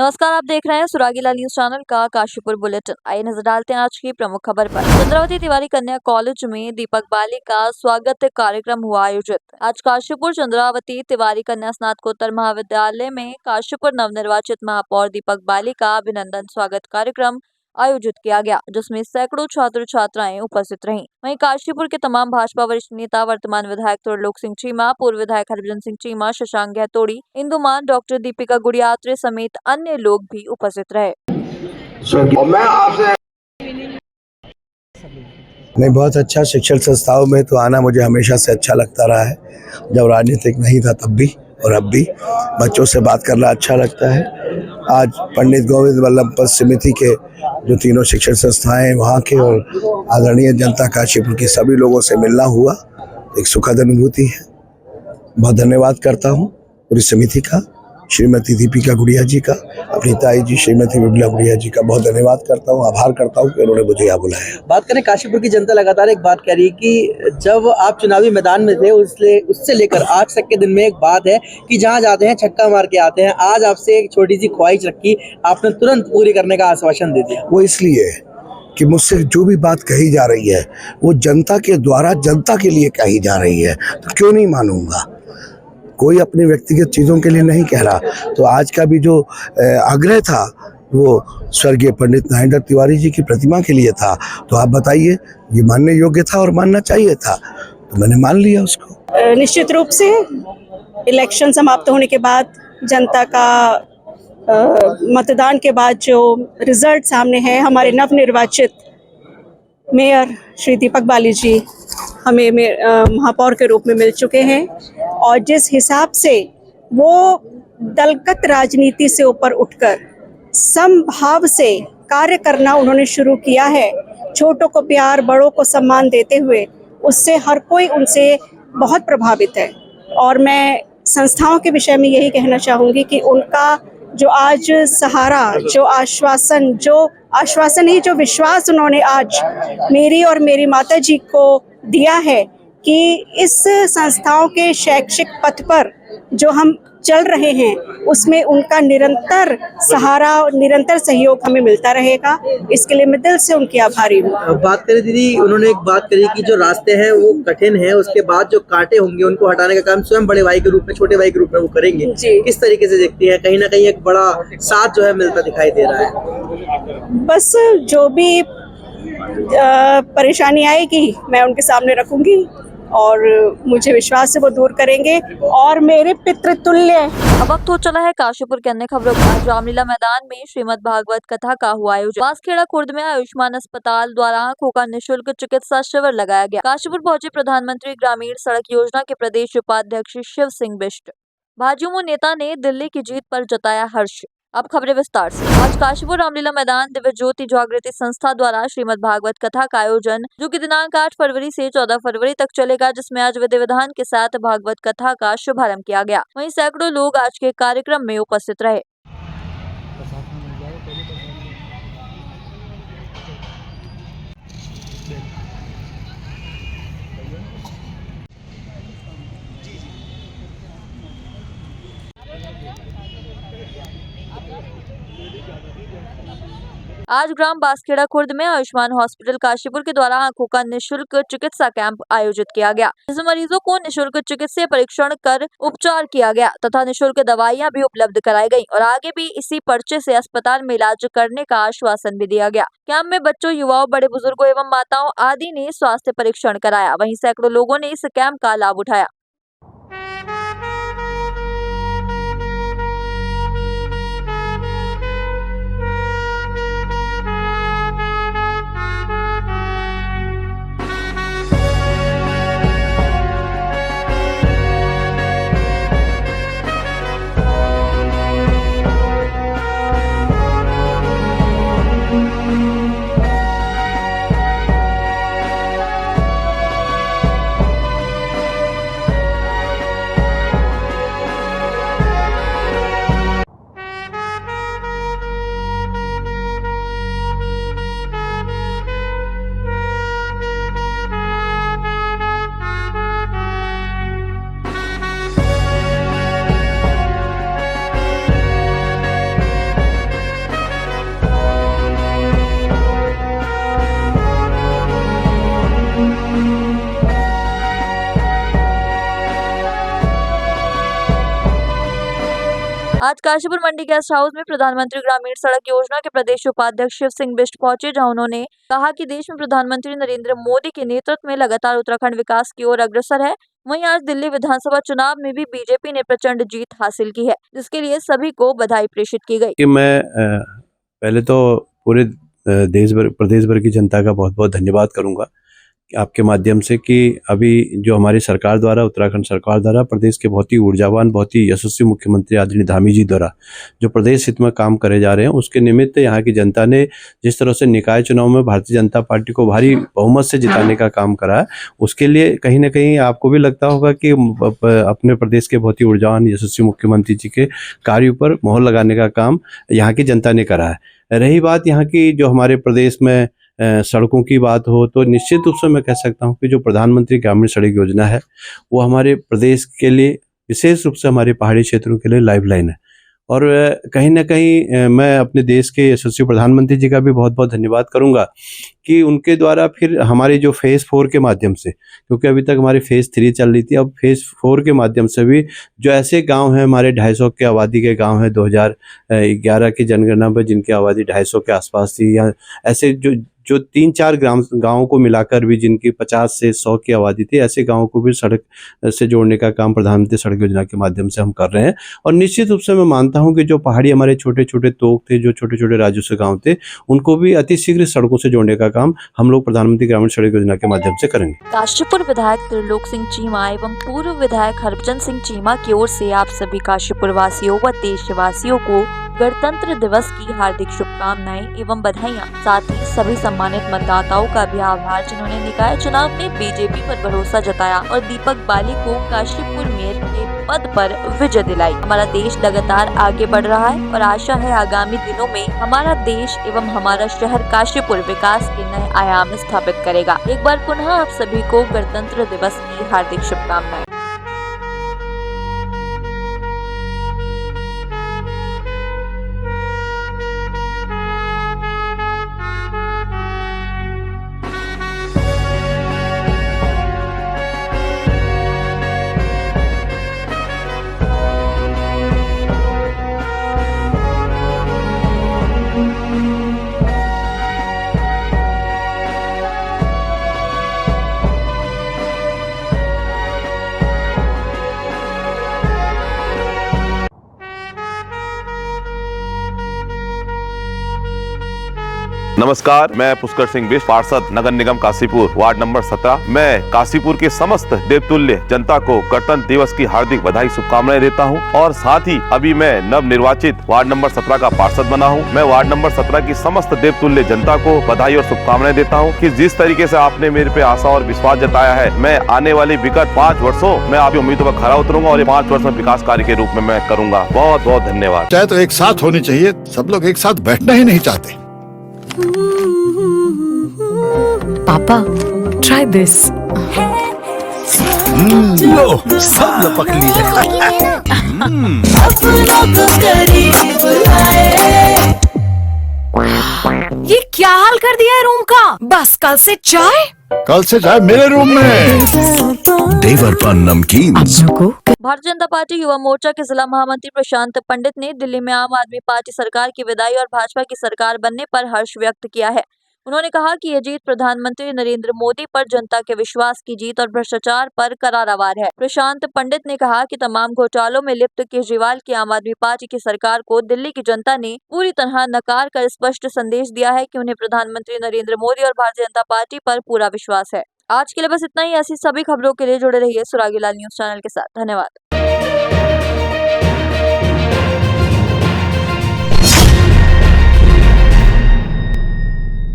नमस्कार, आप देख रहे हैं सुरागीला न्यूज चैनल का काशीपुर बुलेटिन। आइए नजर डालते हैं आज की प्रमुख खबर पर। चंद्रावती तिवारी कन्या कॉलेज में दीपक बाली का स्वागत कार्यक्रम हुआ आयोजित। आज काशीपुर चंद्रावती तिवारी कन्या स्नातकोत्तर महाविद्यालय में काशीपुर नवनिर्वाचित महापौर दीपक बाली का अभिनंदन स्वागत कार्यक्रम आयोजित किया गया, जिसमें सैकड़ों छात्र छात्राएं उपस्थित रहीं। वहीं काशीपुर के तमाम भाजपा वरिष्ठ नेता, वर्तमान विधायक त्रिलोक सिंह चीमा, पूर्व विधायक हरभजन सिंह चीमा, शशांक गहतोड़ी, इंदुमान, डॉक्टर दीपिका गुड़ियात्रे समेत अन्य लोग भी उपस्थित रहे। मैं आपसे नहीं, बहुत अच्छा। शिक्षण संस्थाओं में तो आना मुझे हमेशा से अच्छा लगता रहा है। जब राजनीतिक नहीं था तब भी और अब भी बच्चों से बात करना अच्छा लगता है। आज पंडित गोविंद वल्लभ पंत समिति के जो तीनों शिक्षण संस्थाएं हैं वहाँ के और आदरणीय जनता काशीपुर की सभी लोगों से मिलना हुआ, एक सुखद अनुभूति है। बहुत धन्यवाद करता हूँ पूरी समिति का, श्रीमती दीपिका गुड़िया जी का, अपनी ताई जी श्रीमती विमला गुड़िया जी का बहुत धन्यवाद करता हूँ, आभार करता हूँ कि उन्होंने मुझे यहाँ बुलाया। बात करें काशीपुर की जनता लगातार एक बात कह रही है कि जब आप चुनावी मैदान में थे उससे लेकर आज तक के दिन में एक बात है कि जहाँ जाते हैं छक्का मार के आते हैं। आज आपसे एक छोटी सी ख्वाहिश रखी, आपने तुरंत पूरी करने का आश्वासन दे दिया। वो इसलिए कि मुझसे जो भी बात कही जा रही है वो जनता के द्वारा जनता के लिए कही जा रही है, तो क्यों नहीं मानूंगा। कोई अपनी व्यक्तिगत चीज़ों के लिए नहीं कह रहा। तो आज का भी जो आग्रह था वो स्वर्गीय पंडित नागेंद्र तिवारी जी की प्रतिमा के लिए था। तो आप बताइए, ये मानने योग्य था और मानना चाहिए था, तो मैंने मान लिया उसको। निश्चित रूप से इलेक्शन समाप्त होने के बाद जनता का मतदान के बाद जो रिजल्ट सामने है, हमारे नवनिर्वाचित मेयर श्री दीपक बाली जी हमें महापौर के रूप में मिल चुके हैं और जिस हिसाब से वो दलगत राजनीति से ऊपर उठकर समभाव से कार्य करना उन्होंने शुरू किया है, छोटों को प्यार बड़ों को सम्मान देते हुए, उससे हर कोई उनसे बहुत प्रभावित है। और मैं संस्थाओं के विषय में यही कहना चाहूँगी कि उनका जो आज सहारा, जो आश्वासन ही जो विश्वास उन्होंने आज मेरी और मेरी माता जी को दिया है कि इस संस्थाओं के शैक्षिक पथ पर जो हम चल रहे हैं उसमें उनका निरंतर सहारा और निरंतर सहयोग हमें मिलता रहेगा। इसके लिए मैं दिल से उनकी आभारी हूँ। बात करें दीदी, उन्होंने एक बात करी कि जो रास्ते हैं वो कठिन है, उसके बाद जो कांटे होंगे उनको हटाने का काम स्वयं बड़े भाई के रूप में, छोटे भाई के रूप में वो करेंगे। किस तरीके से देखती है? कहीं ना कहीं एक बड़ा साथ जो है मिलता दिखाई दे रहा है। बस जो भी परेशानी आएगी मैं उनके सामने रखूंगी और मुझे विश्वास है वो दूर करेंगे और मेरे पितृतुल्य। अब वक्त हो चला है काशीपुर के अन्य खबरों का। रामलीला मैदान में श्रीमद् भागवत कथा का हुआ आयोजन। बांसखेड़ा खुर्द में आयुष्मान अस्पताल द्वारा आंखों का निःशुल्क चिकित्सा शिविर लगाया गया। काशीपुर पहुंचे प्रधानमंत्री ग्रामीण सड़क योजना के प्रदेश उपाध्यक्ष शिव सिंह बिष्ट। भाजपा नेता ने दिल्ली की जीत पर जताया हर्ष। अब खबरें विस्तार से। आज काशीपुर रामलीला मैदान दिव्य ज्योति जागृति संस्था द्वारा श्रीमद् भागवत कथा का आयोजन, जो कि दिनांक 8 फरवरी से 14 फरवरी तक चलेगा, जिसमें आज विधि विधान के साथ भागवत कथा का शुभारंभ किया गया। वहीं सैकड़ों लोग आज के कार्यक्रम में उपस्थित रहे। आज ग्राम बांसखेड़ा खुर्द में आयुष्मान हॉस्पिटल काशीपुर के द्वारा आंखों का निःशुल्क चिकित्सा कैंप आयोजित किया गया, जिसमें मरीजों को निःशुल्क चिकित्सीय परीक्षण कर उपचार किया गया तथा निःशुल्क दवाइयां भी उपलब्ध कराई गई और आगे भी इसी पर्चे से अस्पताल में इलाज करने का आश्वासन भी दिया गया। कैंप में बच्चों, युवाओं, बड़े बुजुर्गों एवं माताओं आदि ने स्वास्थ्य परीक्षण कराया। वहीं सैकड़ों लोगों ने इस कैंप का लाभ उठाया। आज काशीपुर मंडी गेस्ट हाउस में प्रधानमंत्री ग्रामीण सड़क योजना के प्रदेश उपाध्यक्ष शिव सिंह बिष्ट पहुंचे, जहां उन्होंने कहा कि देश में प्रधानमंत्री नरेंद्र मोदी के नेतृत्व में लगातार उत्तराखंड विकास की ओर अग्रसर है। वहीं आज दिल्ली विधानसभा चुनाव में भी बीजेपी ने प्रचंड जीत हासिल की है, जिसके लिए सभी को बधाई प्रेषित की गई। कि मैं पहले तो पूरे प्रदेश भर की जनता का बहुत बहुत धन्यवाद करूंगा आपके माध्यम से कि अभी जो हमारी सरकार द्वारा, उत्तराखंड सरकार द्वारा, प्रदेश के बहुत ही ऊर्जावान, बहुत ही यशस्वी मुख्यमंत्री आदरणीय धामी जी द्वारा जो प्रदेश हित में काम करे जा रहे हैं, उसके निमित्त यहाँ की जनता ने जिस तरह से निकाय चुनाव में भारतीय जनता पार्टी को भारी बहुमत से जिताने का काम करा है, उसके लिए कहीं ना कहीं आपको भी लगता होगा कि अपने प्रदेश के बहुत ही ऊर्जावान यशस्वी मुख्यमंत्री जी के कार्यों पर मोहर लगाने का काम यहाँ की जनता ने करा है। रही बात यहाँ की जो हमारे प्रदेश में सड़कों की बात हो, तो निश्चित रूप से मैं कह सकता हूं कि जो प्रधानमंत्री ग्रामीण सड़क योजना है वो हमारे प्रदेश के लिए, विशेष रूप से हमारे पहाड़ी क्षेत्रों के लिए लाइफलाइन है। और कहीं ना कहीं मैं अपने देश के यशस्वी प्रधानमंत्री जी का भी बहुत बहुत धन्यवाद करूंगा कि उनके द्वारा फिर हमारे जो फेज़ 4 के माध्यम से, क्योंकि अभी तक हमारी फेज़ 3 चल रही थी, अब फेज़ 4 के माध्यम से भी जो ऐसे गांव हैं, हमारे 250 के आबादी के गांव हैं 2011 की जनगणना में जिनकी आबादी 250 के आसपास थी, या ऐसे जो 3-4 गाँवों को मिलाकर भी जिनकी 50 से 100 की आबादी थी, ऐसे गाँवों को भी सड़क से जोड़ने का काम प्रधानमंत्री सड़क योजना के माध्यम से हम कर रहे हैं। और निश्चित रूप से मैं मानता हूं कि जो पहाड़ी हमारे छोटे छोटे तोक थे, जो छोटे छोटे राज्यों से गाँव थे, उनको भी अतिशीघ्र सड़कों से जोड़ने का काम हम लोग प्रधानमंत्री ग्रामीण सड़क योजना के माध्यम से करेंगे। काशीपुर विधायक त्रिलोक सिंह चीमा एवं पूर्व विधायक हरचंद सिंह चीमा की ओर से आप सभी काशीपुर वासियों व देशवासियों को गणतंत्र दिवस की हार्दिक शुभकामनाएं एवं बधाइयां। साथ ही सभी सम्मानित मतदाताओं का भी आभार जिन्होंने निकाय चुनाव में बीजेपी पर भरोसा जताया और दीपक बाली को काशीपुर मेयर के पद पर विजय दिलाई। हमारा देश लगातार आगे बढ़ रहा है और आशा है आगामी दिनों में हमारा देश एवं हमारा शहर काशीपुर विकास के नए आयाम स्थापित करेगा। एक बार पुनः आप सभी को गणतंत्र दिवस की हार्दिक शुभकामनाएं। नमस्कार, मैं पुष्कर सिंह बिष्ट, पार्षद नगर निगम काशीपुर, वार्ड नंबर 17। मैं काशीपुर के समस्त देवतुल्य जनता को गणतंत्र दिवस की हार्दिक बधाई शुभकामनाएं देता हूं और साथ ही अभी मैं नव निर्वाचित वार्ड नंबर 17 का पार्षद बना हूं। मैं वार्ड नंबर 17 की समस्त देवतुल्य जनता को बधाई और शुभकामनाएं देता हूं कि जिस तरीके से आपने मेरे पे आशा और विश्वास जताया है, मैं आने वाले विगत 5 वर्षों में आपकी उम्मीदों पर खरा उतरूंगा और ये 5 वर्ष में विकास कार्य के रूप में मैं करूंगा। बहुत बहुत धन्यवाद। चाहे तो एक साथ होनी चाहिए, सब लोग एक साथ बैठना ही नहीं चाहते। पापा, try this. लो, सब लपक लिए। ये क्या हाल कर दिया है रूम का? बस कल से चाय? कल से चाय मेरे रूम में। देवर पान नमकीन। भारतीय जनता पार्टी युवा मोर्चा के जिला महामंत्री प्रशांत पंडित ने दिल्ली में आम आदमी पार्टी सरकार की विदाई और भाजपा की सरकार बनने पर हर्ष व्यक्त किया है। उन्होंने कहा कि यह जीत प्रधानमंत्री नरेंद्र मोदी पर जनता के विश्वास की जीत और भ्रष्टाचार पर करारा वार है। प्रशांत पंडित ने कहा कि तमाम घोटालों में लिप्त केजरीवाल की आम आदमी पार्टी की सरकार को दिल्ली की जनता ने पूरी तरह नकार कर स्पष्ट संदेश दिया है कि उन्हें प्रधानमंत्री नरेंद्र मोदी और भारतीय जनता पार्टी पर पूरा विश्वास है। आज के लिए बस इतना ही। ऐसी सभी खबरों के लिए जुड़े रहिए सुरागी लाल न्यूज चैनल के साथ। धन्यवाद।